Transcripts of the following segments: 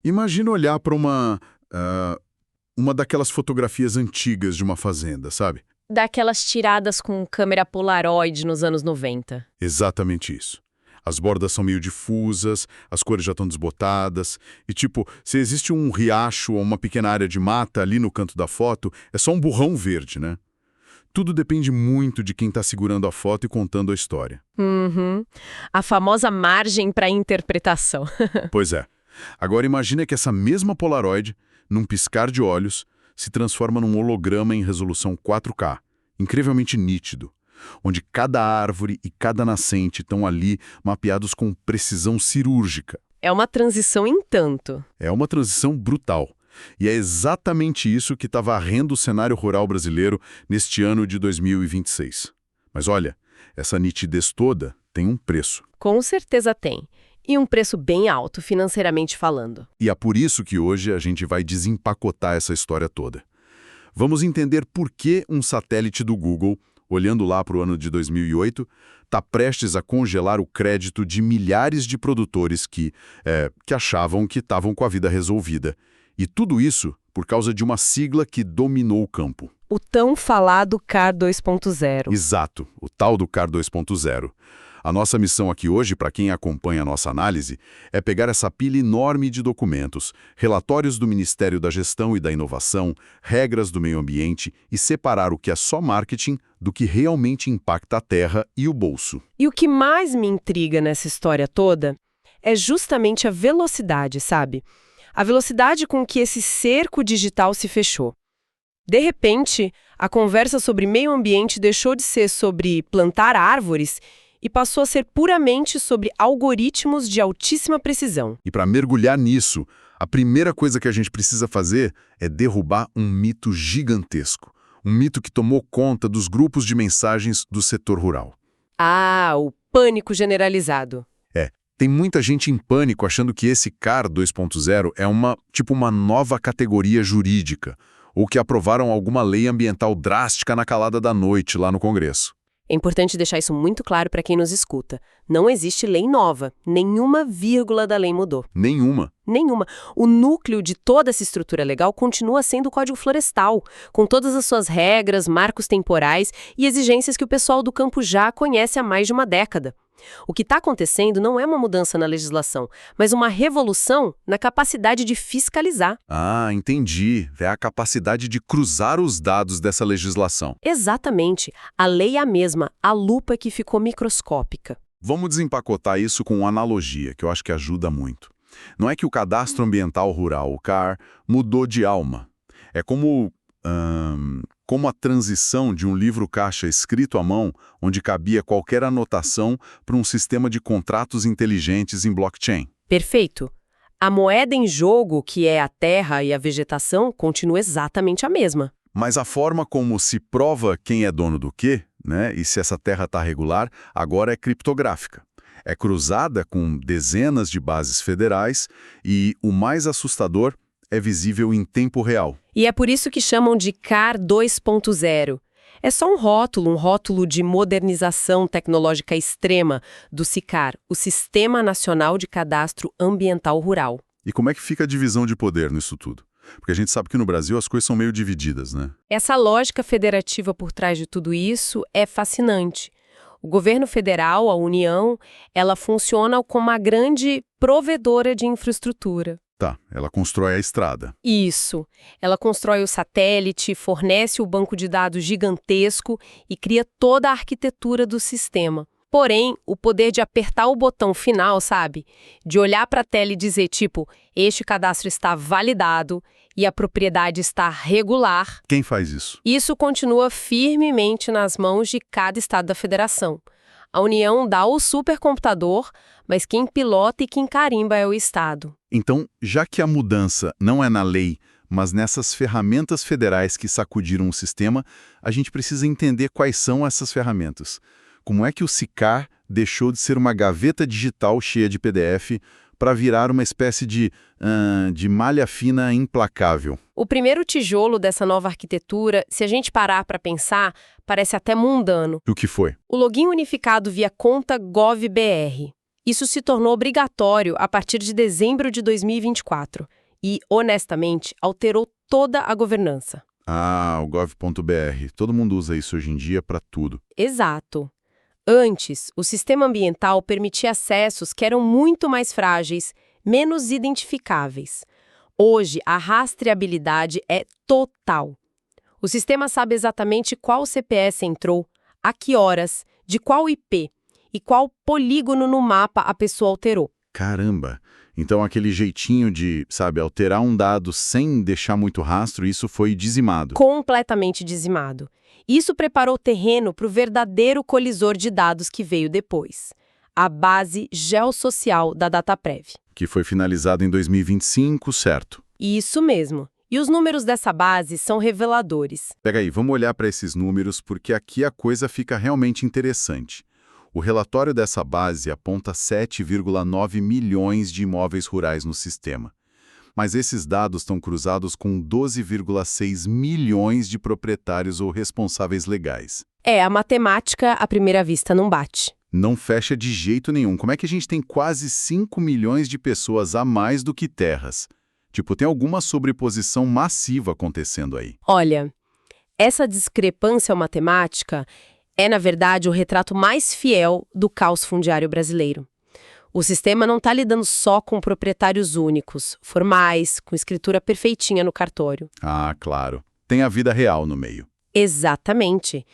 Imagina olhar para uma daquelas fotografias antigas de uma fazenda, sabe? Daquelas tiradas com câmera Polaroid nos anos 90. Exatamente isso. As bordas são meio difusas, as cores já estão desbotadas, e se existe um riacho ou uma pequena área de mata ali no canto da foto, é só um borrão verde, né? Tudo depende muito de quem está segurando a foto e contando a história. Uhum. A famosa margem para interpretação. Pois é. Agora imagina que essa mesma Polaroid, num piscar de olhos, se transforma num holograma em resolução 4K, incrivelmente nítido, onde cada árvore e cada nascente estão ali mapeados com precisão cirúrgica. É uma transição em tanto. É uma transição brutal. E é exatamente isso que está varrendo o cenário rural brasileiro neste ano de 2026. Mas olha, essa nitidez toda tem um preço. Com certeza tem. E um preço bem alto, financeiramente falando. E é por isso que hoje a gente vai desempacotar essa história toda. Vamos entender por que um satélite do Google, olhando lá para o ano de 2008, está prestes a congelar o crédito de milhares de produtores que achavam que estavam com a vida resolvida. E tudo isso por causa de uma sigla que dominou o campo. O tão falado CAR 2.0. Exato, o tal do CAR 2.0. A nossa missão aqui hoje, para quem acompanha a nossa análise, é pegar essa pilha enorme de documentos, relatórios do Ministério da Gestão e da Inovação, regras do meio ambiente e separar o que é só marketing do que realmente impacta a terra e o bolso. E o que mais me intriga nessa história toda é justamente a velocidade, sabe? A velocidade com que esse cerco digital se fechou. De repente, a conversa sobre meio ambiente deixou de ser sobre plantar árvores e passou a ser puramente sobre algoritmos de altíssima precisão. E para mergulhar nisso, a primeira coisa que a gente precisa fazer é derrubar um mito gigantesco. Um mito que tomou conta dos grupos de mensagens do setor rural. Ah, o pânico generalizado. Tem muita gente em pânico achando que esse CAR 2.0 é uma nova categoria jurídica, ou que aprovaram alguma lei ambiental drástica na calada da noite lá no Congresso. É importante deixar isso muito claro para quem nos escuta. Não existe lei nova. Nenhuma vírgula da lei mudou. Nenhuma. Nenhuma. O núcleo de toda essa estrutura legal continua sendo o Código Florestal, com todas as suas regras, marcos temporais e exigências que o pessoal do campo já conhece há mais de uma década. O que está acontecendo não é uma mudança na legislação, mas uma revolução na capacidade de fiscalizar. Ah, entendi. É a capacidade de cruzar os dados dessa legislação. Exatamente. A lei é a mesma, a lupa que ficou microscópica. Vamos desempacotar isso com uma analogia, que eu acho que ajuda muito. Não é que o Cadastro Ambiental Rural, o CAR, mudou de alma. É como a transição de um livro-caixa escrito à mão, onde cabia qualquer anotação, para um sistema de contratos inteligentes em blockchain. Perfeito. A moeda em jogo, que é a terra e a vegetação, continua exatamente a mesma. Mas a forma como se prova quem é dono do quê, né, e se essa terra está regular, agora é criptográfica. É cruzada com dezenas de bases federais e, o mais assustador, é visível em tempo real. E é por isso que chamam de CAR 2.0. É só um rótulo de modernização tecnológica extrema do SICAR, o Sistema Nacional de Cadastro Ambiental Rural. E como é que fica a divisão de poder nisso tudo? Porque a gente sabe que no Brasil as coisas são meio divididas, né? Essa lógica federativa por trás de tudo isso é fascinante. O governo federal, a União, ela funciona como uma grande provedora de infraestrutura. Tá, ela constrói a estrada. Isso. Ela constrói o satélite, fornece o banco de dados gigantesco e cria toda a arquitetura do sistema. Porém, o poder de apertar o botão final, sabe? De olhar para a tela e dizer, este cadastro está validado e a propriedade está regular. Quem faz isso? Isso continua firmemente nas mãos de cada estado da federação. A União dá o supercomputador, mas quem pilota e quem carimba é o Estado. Então, já que a mudança não é na lei, mas nessas ferramentas federais que sacudiram o sistema, a gente precisa entender quais são essas ferramentas. Como é que o SICAR deixou de ser uma gaveta digital cheia de PDF para virar uma espécie de malha fina implacável? O primeiro tijolo dessa nova arquitetura, se a gente parar para pensar, parece até mundano. O que foi? O login unificado via conta GovBR. Isso se tornou obrigatório a partir de dezembro de 2024. e, honestamente, alterou toda a governança. Ah, o gov.br. Todo mundo usa isso hoje em dia para tudo. Exato. Antes, o sistema ambiental permitia acessos que eram muito mais frágeis, menos identificáveis. Hoje, a rastreabilidade é total. O sistema sabe exatamente qual CPS entrou, a que horas, de qual IP e qual polígono no mapa a pessoa alterou. Caramba! Então aquele jeitinho de, sabe, alterar um dado sem deixar muito rastro, isso foi dizimado. Completamente dizimado. Isso preparou o terreno para o verdadeiro colisor de dados que veio depois. A base geossocial da DataPrev. Que foi finalizado em 2025, certo? Isso mesmo. E os números dessa base são reveladores. Pega aí, vamos olhar para esses números porque aqui a coisa fica realmente interessante. O relatório dessa base aponta 7,9 milhões de imóveis rurais no sistema. Mas esses dados estão cruzados com 12,6 milhões de proprietários ou responsáveis legais. A matemática, à primeira vista, não bate. Não fecha de jeito nenhum. Como é que a gente tem quase 5 milhões de pessoas a mais do que terras? Tipo, tem alguma sobreposição massiva acontecendo aí. Olha, essa discrepância matemática é, na verdade, o retrato mais fiel do caos fundiário brasileiro. O sistema não está lidando só com proprietários únicos, formais, com escritura perfeitinha no cartório. Ah, claro. Tem a vida real no meio. Exatamente.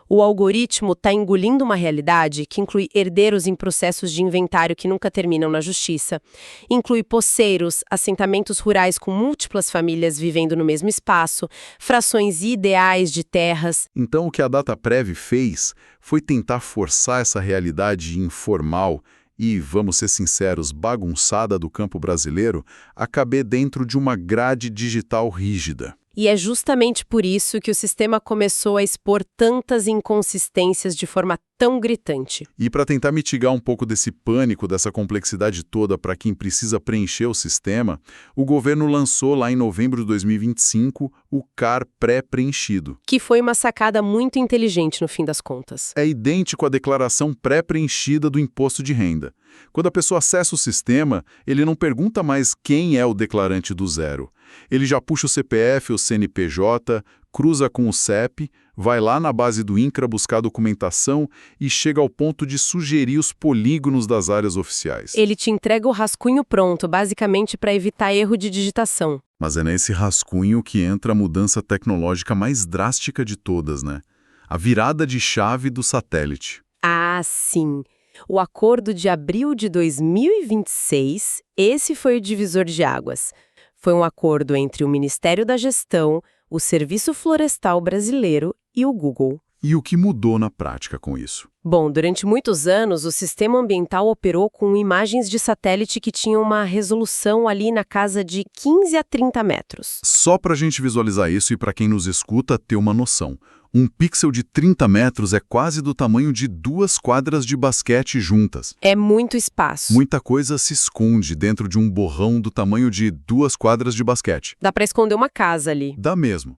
O algoritmo está engolindo uma realidade que inclui herdeiros em processos de inventário que nunca terminam na justiça, inclui poceiros, assentamentos rurais com múltiplas famílias vivendo no mesmo espaço, frações ideais de terras. Então, o que a DataPrev fez foi tentar forçar essa realidade informal e, vamos ser sinceros, bagunçada do campo brasileiro a caber dentro de uma grade digital rígida. E é justamente por isso que o sistema começou a expor tantas inconsistências de forma tão gritante. E para tentar mitigar um pouco desse pânico, dessa complexidade toda para quem precisa preencher o sistema, o governo lançou lá em novembro de 2025 o CAR pré-preenchido. Que foi uma sacada muito inteligente no fim das contas. É idêntico à declaração pré-preenchida do imposto de renda. Quando a pessoa acessa o sistema, ele não pergunta mais quem é o declarante do zero. Ele já puxa o CPF ou CNPJ, cruza com o CEP, vai lá na base do INCRA buscar documentação e chega ao ponto de sugerir os polígonos das áreas oficiais. Ele te entrega o rascunho pronto, basicamente para evitar erro de digitação. Mas é nesse rascunho que entra a mudança tecnológica mais drástica de todas, né? A virada de chave do satélite. Ah, sim! O acordo de abril de 2026, esse foi o divisor de águas. Foi um acordo entre o Ministério da Gestão, o Serviço Florestal Brasileiro e o Google. E o que mudou na prática com isso? Bom, durante muitos anos, o sistema ambiental operou com imagens de satélite que tinham uma resolução ali na casa de 15 a 30 metros. Só para a gente visualizar isso e para quem nos escuta ter uma noção. Um pixel de 30 metros é quase do tamanho de 2 quadras de basquete juntas. É muito espaço. Muita coisa se esconde dentro de um borrão do tamanho de 2 quadras de basquete. Dá para esconder uma casa ali. Dá mesmo.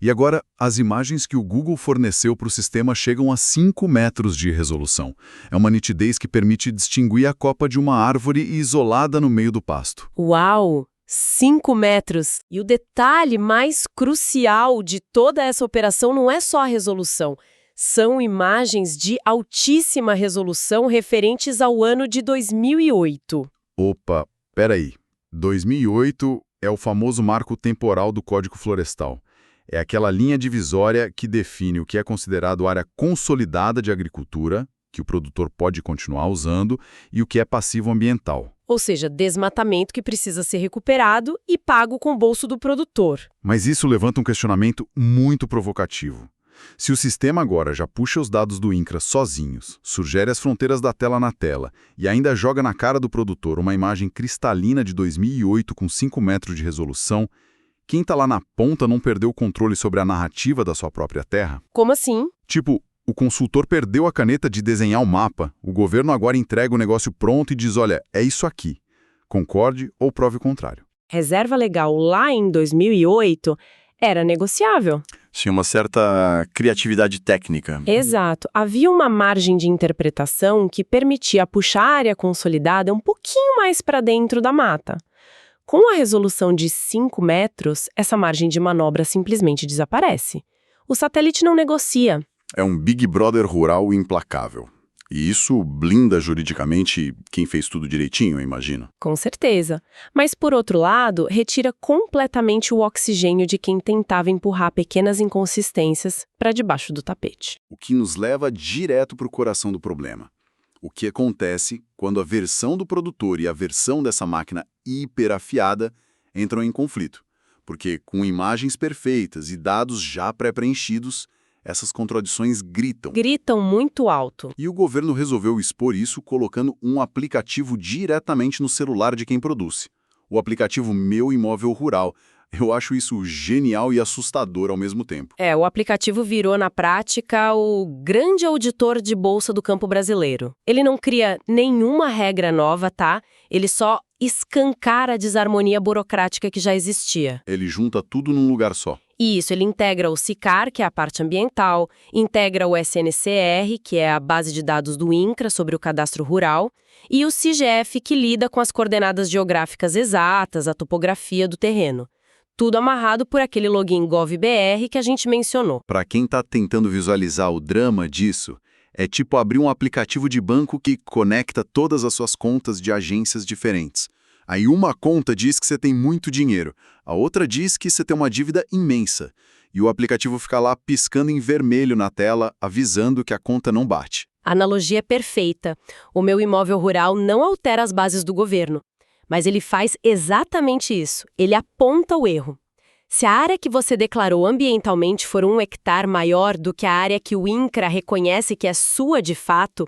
E agora, as imagens que o Google forneceu para o sistema chegam a 5 metros de resolução. É uma nitidez que permite distinguir a copa de uma árvore isolada no meio do pasto. Uau! 5 metros! E o detalhe mais crucial de toda essa operação não é só a resolução. São imagens de altíssima resolução referentes ao ano de 2008. Opa, peraí. 2008 é o famoso marco temporal do Código Florestal. É aquela linha divisória que define o que é considerado área consolidada de agricultura, que o produtor pode continuar usando, e o que é passivo ambiental. Ou seja, desmatamento que precisa ser recuperado e pago com o bolso do produtor. Mas isso levanta um questionamento muito provocativo. Se o sistema agora já puxa os dados do INCRA sozinhos, sugere as fronteiras da tela na tela e ainda joga na cara do produtor uma imagem cristalina de 2008 com 5 metros de resolução, quem está lá na ponta não perdeu o controle sobre a narrativa da sua própria terra? Como assim? Tipo, o consultor perdeu a caneta de desenhar o mapa, o governo agora entrega o negócio pronto e diz, olha, é isso aqui. Concorde ou prove o contrário. Reserva legal lá em 2008 era negociável. Tinha uma certa criatividade técnica. Exato. Havia uma margem de interpretação que permitia puxar a área consolidada um pouquinho mais para dentro da mata. Com a resolução de 5 metros, essa margem de manobra simplesmente desaparece. O satélite não negocia. É um Big Brother rural implacável. E isso blinda juridicamente quem fez tudo direitinho, eu imagino. Com certeza. Mas, por outro lado, retira completamente o oxigênio de quem tentava empurrar pequenas inconsistências para debaixo do tapete. O que nos leva direto para o coração do problema. O que acontece quando a versão do produtor e a versão dessa máquina hiperafiada entram em conflito? Porque com imagens perfeitas e dados já pré-preenchidos, essas contradições gritam. Gritam muito alto. E o governo resolveu expor isso colocando um aplicativo diretamente no celular de quem produz. O aplicativo Meu Imóvel Rural. Eu acho isso genial e assustador ao mesmo tempo. O aplicativo virou, na prática, o grande auditor de bolsa do campo brasileiro. Ele não cria nenhuma regra nova, tá? Ele só escancara a desarmonia burocrática que já existia. Ele junta tudo num lugar só. Isso, ele integra o SICAR, que é a parte ambiental, integra o SNCR, que é a base de dados do INCRA sobre o cadastro rural, e o CIGF, que lida com as coordenadas geográficas exatas, a topografia do terreno. Tudo amarrado por aquele login GovBR que a gente mencionou. Para quem está tentando visualizar o drama disso, é tipo abrir um aplicativo de banco que conecta todas as suas contas de agências diferentes. Aí uma conta diz que você tem muito dinheiro, a outra diz que você tem uma dívida imensa. E o aplicativo fica lá piscando em vermelho na tela, avisando que a conta não bate. A analogia é perfeita. O Meu Imóvel Rural não altera as bases do governo. Mas ele faz exatamente isso. Ele aponta o erro. Se a área que você declarou ambientalmente for 1 hectare maior do que a área que o INCRA reconhece que é sua de fato,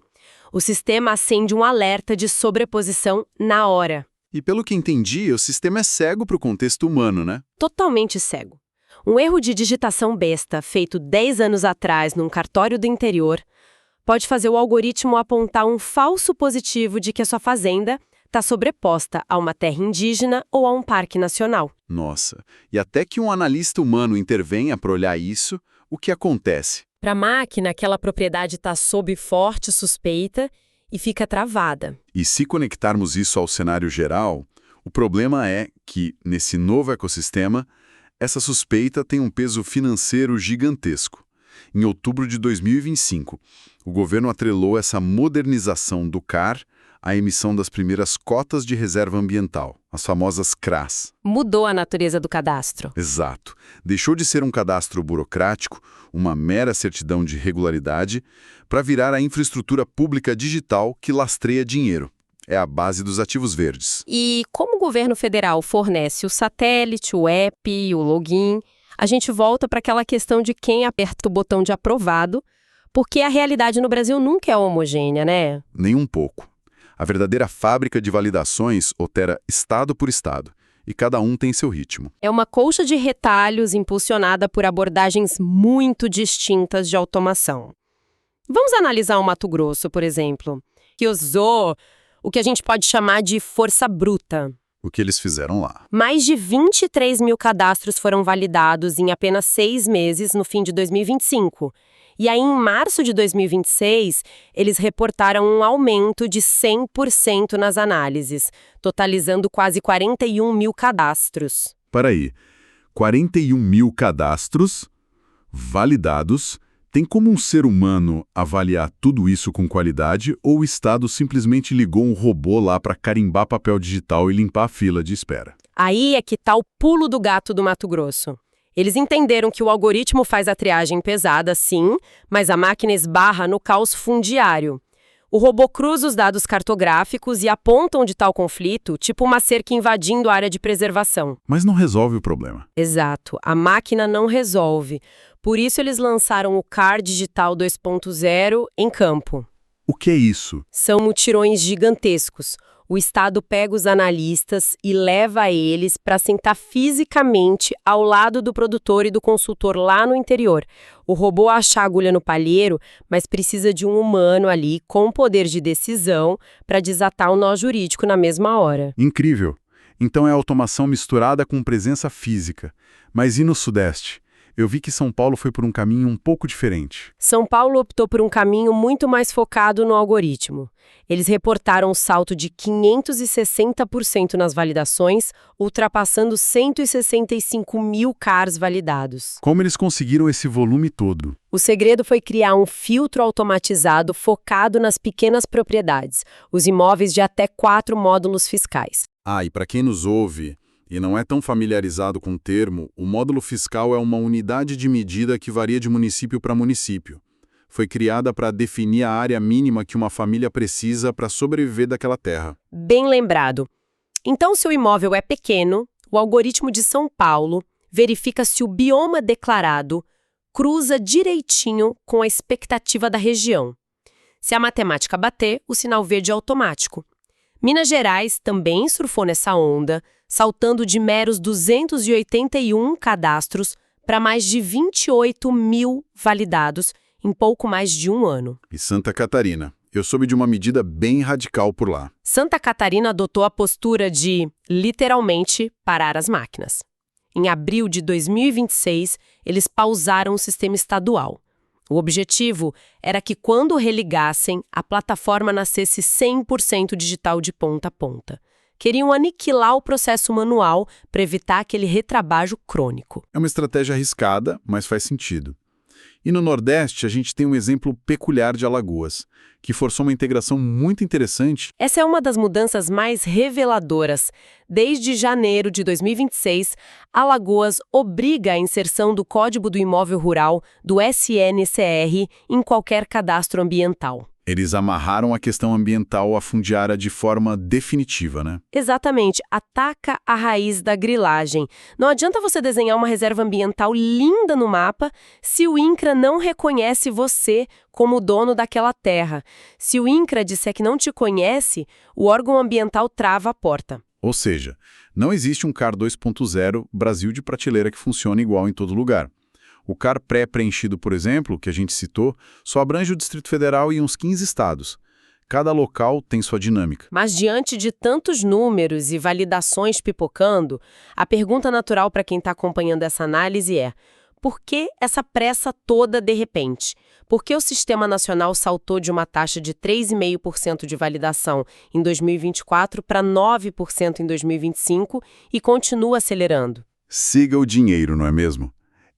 o sistema acende um alerta de sobreposição na hora. E pelo que entendi, o sistema é cego para o contexto humano, né? Totalmente cego. Um erro de digitação besta, feito 10 anos atrás num cartório do interior, pode fazer o algoritmo apontar um falso positivo de que a sua fazenda está sobreposta a uma terra indígena ou a um parque nacional. Nossa, e até que um analista humano intervenha para olhar isso, o que acontece? Para a máquina, aquela propriedade está sob forte suspeita e fica travada. E se conectarmos isso ao cenário geral, o problema é que, nesse novo ecossistema, essa suspeita tem um peso financeiro gigantesco. Em outubro de 2025, o governo atrelou essa modernização do CAR à emissão das primeiras cotas de reserva ambiental, as famosas CRAs. Mudou a natureza do cadastro. Exato. Deixou de ser um cadastro burocrático, uma mera certidão de regularidade, para virar a infraestrutura pública digital que lastreia dinheiro. É a base dos ativos verdes. E como o governo federal fornece o satélite, o app e o login, a gente volta para aquela questão de quem aperta o botão de aprovado, porque a realidade no Brasil nunca é homogênea, né? Nem um pouco. A verdadeira fábrica de validações opera estado por estado, e cada um tem seu ritmo. É uma colcha de retalhos impulsionada por abordagens muito distintas de automação. Vamos analisar o Mato Grosso, por exemplo, que usou o que a gente pode chamar de força bruta. O que eles fizeram lá? Mais de 23 mil cadastros foram validados em apenas 6 meses no fim de 2025. E aí, em março de 2026, eles reportaram um aumento de 100% nas análises, totalizando quase 41 mil cadastros. Para aí, 41 mil cadastros validados. Tem como um ser humano avaliar tudo isso com qualidade ou o Estado simplesmente ligou um robô lá para carimbar papel digital e limpar a fila de espera? Aí é que tá o pulo do gato do Mato Grosso. Eles entenderam que o algoritmo faz a triagem pesada, sim, mas a máquina esbarra no caos fundiário. O robô cruza os dados cartográficos e aponta onde está o conflito, tipo uma cerca invadindo a área de preservação. Mas não resolve o problema. Exato, a máquina não resolve. Por isso eles lançaram o CAR Digital 2.0 em campo. O que é isso? São mutirões gigantescos. O Estado pega os analistas e leva eles para sentar fisicamente ao lado do produtor e do consultor lá no interior. O robô acha a agulha no palheiro, mas precisa de um humano ali com poder de decisão para desatar o nó jurídico na mesma hora. Incrível. Então é automação misturada com presença física. Mas e no Sudeste? Eu vi que São Paulo foi por um caminho um pouco diferente. São Paulo optou por um caminho muito mais focado no algoritmo. Eles reportaram um salto de 560% nas validações, ultrapassando 165 mil CARs validados. Como eles conseguiram esse volume todo? O segredo foi criar um filtro automatizado focado nas pequenas propriedades, os imóveis de até 4 módulos fiscais. E para quem nos ouve e não é tão familiarizado com o termo, o módulo fiscal é uma unidade de medida que varia de município para município. Foi criada para definir a área mínima que uma família precisa para sobreviver daquela terra. Bem lembrado. Então, se o imóvel é pequeno, o algoritmo de São Paulo verifica se o bioma declarado cruza direitinho com a expectativa da região. Se a matemática bater, o sinal verde é automático. Minas Gerais também surfou nessa onda, saltando de meros 281 cadastros para mais de 28 mil validados em pouco mais de um ano. E Santa Catarina? Eu soube de uma medida bem radical por lá. Santa Catarina adotou a postura de, literalmente, parar as máquinas. Em abril de 2026, eles pausaram o sistema estadual. O objetivo era que, quando religassem, a plataforma nascesse 100% digital de ponta a ponta. Queriam aniquilar o processo manual para evitar aquele retrabalho crônico. É uma estratégia arriscada, mas faz sentido. E no Nordeste, a gente tem um exemplo peculiar de Alagoas, que forçou uma integração muito interessante. Essa é uma das mudanças mais reveladoras. Desde janeiro de 2026, Alagoas obriga a inserção do Código do Imóvel Rural, do SNCR, em qualquer cadastro ambiental. Eles amarraram a questão ambiental à fundiária de forma definitiva, né? Exatamente, ataca a raiz da grilagem. Não adianta você desenhar uma reserva ambiental linda no mapa se o INCRA não reconhece você como dono daquela terra. Se o INCRA disser que não te conhece, o órgão ambiental trava a porta. Ou seja, não existe um CAR 2.0 Brasil de prateleira que funcione igual em todo lugar. O CAR pré-preenchido, por exemplo, que a gente citou, só abrange o Distrito Federal e uns 15 estados. Cada local tem sua dinâmica. Mas diante de tantos números e validações pipocando, a pergunta natural para quem está acompanhando essa análise é: por que essa pressa toda de repente? Por que o Sistema Nacional saltou de uma taxa de 3,5% de validação em 2024 para 9% em 2025 e continua acelerando? Siga o dinheiro, não é mesmo?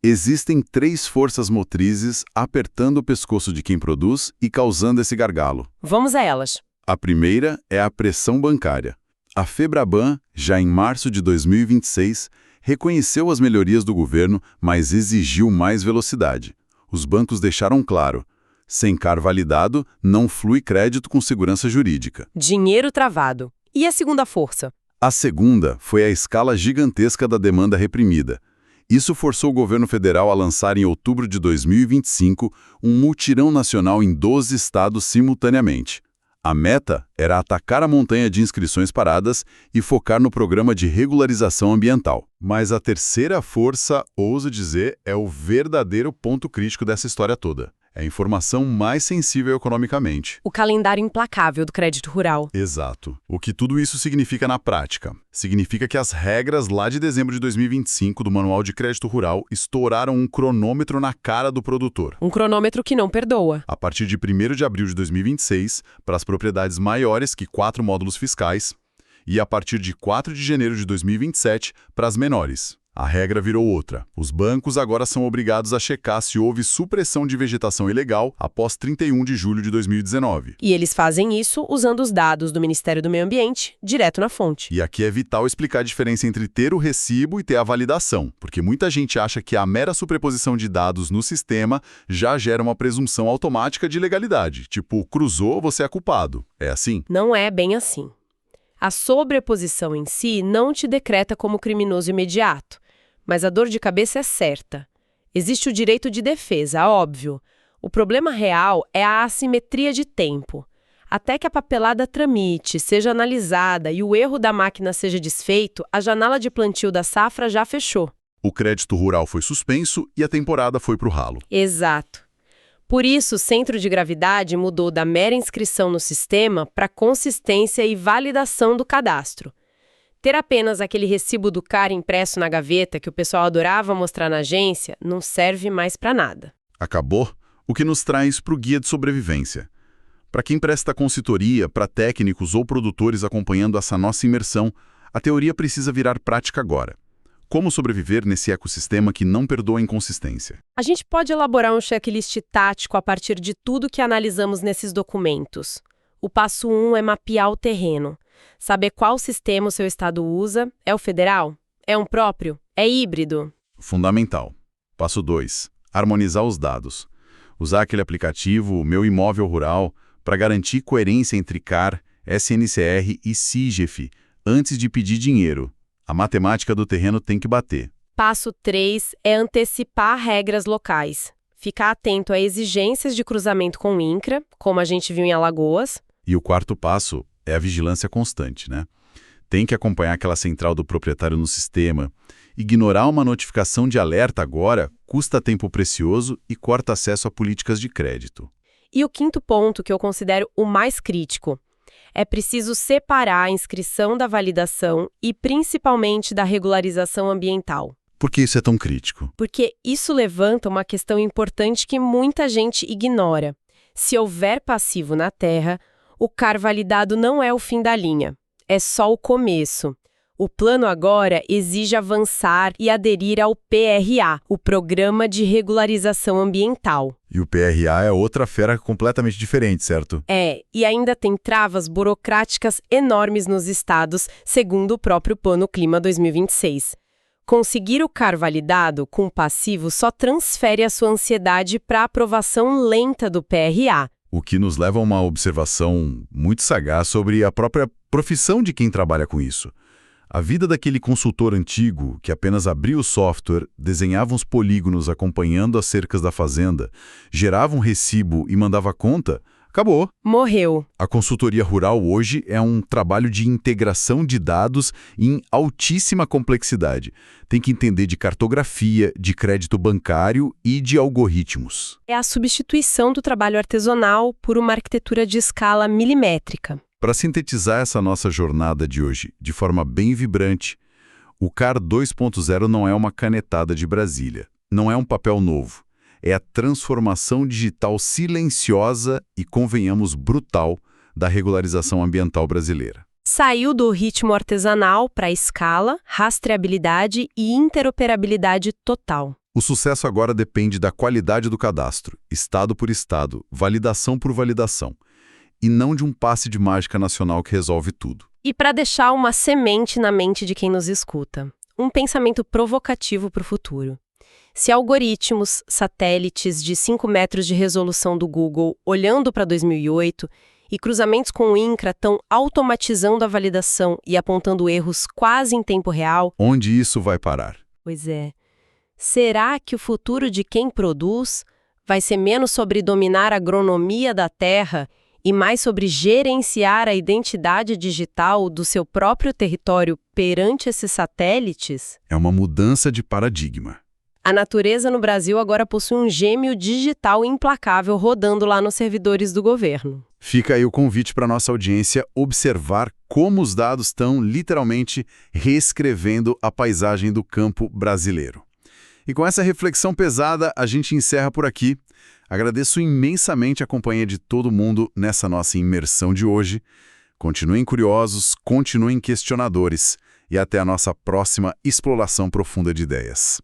Existem 3 forças motrizes apertando o pescoço de quem produz e causando esse gargalo. Vamos a elas. A primeira é a pressão bancária. A Febraban, já em março de 2026, reconheceu as melhorias do governo, mas exigiu mais velocidade. Os bancos deixaram claro: sem CAR validado, não flui crédito com segurança jurídica. Dinheiro travado. E a segunda força? A segunda foi a escala gigantesca da demanda reprimida. Isso forçou o governo federal a lançar em outubro de 2025 um mutirão nacional em 12 estados simultaneamente. A meta era atacar a montanha de inscrições paradas e focar no programa de regularização ambiental. Mas a terceira força, ouso dizer, é o verdadeiro ponto crítico dessa história toda. É a informação mais sensível economicamente. O calendário implacável do crédito rural. Exato. O que tudo isso significa na prática? Significa que as regras lá de dezembro de 2025 do Manual de Crédito Rural estouraram um cronômetro na cara do produtor. Um cronômetro que não perdoa. A partir de 1º de abril de 2026, para as propriedades maiores que 4 módulos fiscais, e a partir de 4 de janeiro de 2027, para as menores. A regra virou outra. Os bancos agora são obrigados a checar se houve supressão de vegetação ilegal após 31 de julho de 2019. E eles fazem isso usando os dados do Ministério do Meio Ambiente, direto na fonte. E aqui é vital explicar a diferença entre ter o recibo e ter a validação, porque muita gente acha que a mera sobreposição de dados no sistema já gera uma presunção automática de legalidade, tipo, cruzou, você é culpado. É assim? Não é bem assim. A sobreposição em si não te decreta como criminoso imediato. Mas a dor de cabeça é certa. Existe o direito de defesa, óbvio. O problema real é a assimetria de tempo. Até que a papelada tramite, seja analisada e o erro da máquina seja desfeito, a janela de plantio da safra já fechou. O crédito rural foi suspenso e a temporada foi pro ralo. Exato. Por isso, o centro de gravidade mudou da mera inscrição no sistema para consistência e validação do cadastro. Ter apenas aquele recibo do CAR impresso na gaveta que o pessoal adorava mostrar na agência não serve mais para nada. Acabou? O que nos traz para o Guia de Sobrevivência. Para quem presta consultoria, para técnicos ou produtores acompanhando essa nossa imersão, a teoria precisa virar prática agora. Como sobreviver nesse ecossistema que não perdoa a inconsistência? A gente pode elaborar um checklist tático a partir de tudo que analisamos nesses documentos. O passo 1 é mapear o terreno. Saber qual sistema o seu estado usa. É o federal? É um próprio? É híbrido? Fundamental. Passo 2. Harmonizar os dados. Usar aquele aplicativo Meu Imóvel Rural para garantir coerência entre CAR, SNCR e CIGEF antes de pedir dinheiro. A matemática do terreno tem que bater. Passo 3 é antecipar regras locais. Ficar atento a exigências de cruzamento com o INCRA, como a gente viu em Alagoas. E o quarto passo é a vigilância constante, né? Tem que acompanhar aquela central do proprietário no sistema. Ignorar uma notificação de alerta agora custa tempo precioso e corta acesso a políticas de crédito. E o quinto ponto, que eu considero o mais crítico, é preciso separar a inscrição da validação e principalmente da regularização ambiental. Por que isso é tão crítico? Porque isso levanta uma questão importante que muita gente ignora. Se houver passivo na terra, o CAR validado não é o fim da linha, é só o começo. O plano agora exige avançar e aderir ao PRA, o Programa de Regularização Ambiental. E o PRA é outra fera completamente diferente, certo? É, e ainda tem travas burocráticas enormes nos estados, segundo o próprio Plano Clima 2026. Conseguir o CAR validado com passivo só transfere a sua ansiedade para a aprovação lenta do PRA. O que nos leva a uma observação muito sagaz sobre a própria profissão de quem trabalha com isso. A vida daquele consultor antigo que apenas abria o software, desenhava uns polígonos acompanhando as cercas da fazenda, gerava um recibo e mandava conta, acabou. Morreu. A consultoria rural hoje é um trabalho de integração de dados em altíssima complexidade. Tem que entender de cartografia, de crédito bancário e de algoritmos. É a substituição do trabalho artesanal por uma arquitetura de escala milimétrica. Para sintetizar essa nossa jornada de hoje de forma bem vibrante, o CAR 2.0 não é uma canetada de Brasília, não é um papel novo, é a transformação digital silenciosa e, convenhamos, brutal da regularização ambiental brasileira. Saiu do ritmo artesanal para escala, rastreabilidade e interoperabilidade total. O sucesso agora depende da qualidade do cadastro, estado por estado, validação por validação, e não de um passe de mágica nacional que resolve tudo. E para deixar uma semente na mente de quem nos escuta, um pensamento provocativo para o futuro. Se algoritmos, satélites de 5 metros de resolução do Google olhando para 2008 e cruzamentos com o INCRA estão automatizando a validação e apontando erros quase em tempo real... Onde isso vai parar? Pois é. Será que o futuro de quem produz vai ser menos sobre dominar a agronomia da terra e mais sobre gerenciar a identidade digital do seu próprio território perante esses satélites? É uma mudança de paradigma. A natureza no Brasil agora possui um gêmeo digital implacável rodando lá nos servidores do governo. Fica aí o convite para nossa audiência observar como os dados estão literalmente reescrevendo a paisagem do campo brasileiro. E com essa reflexão pesada, a gente encerra por aqui. Agradeço imensamente a companhia de todo mundo nessa nossa imersão de hoje. Continuem curiosos, continuem questionadores e até a nossa próxima exploração profunda de ideias.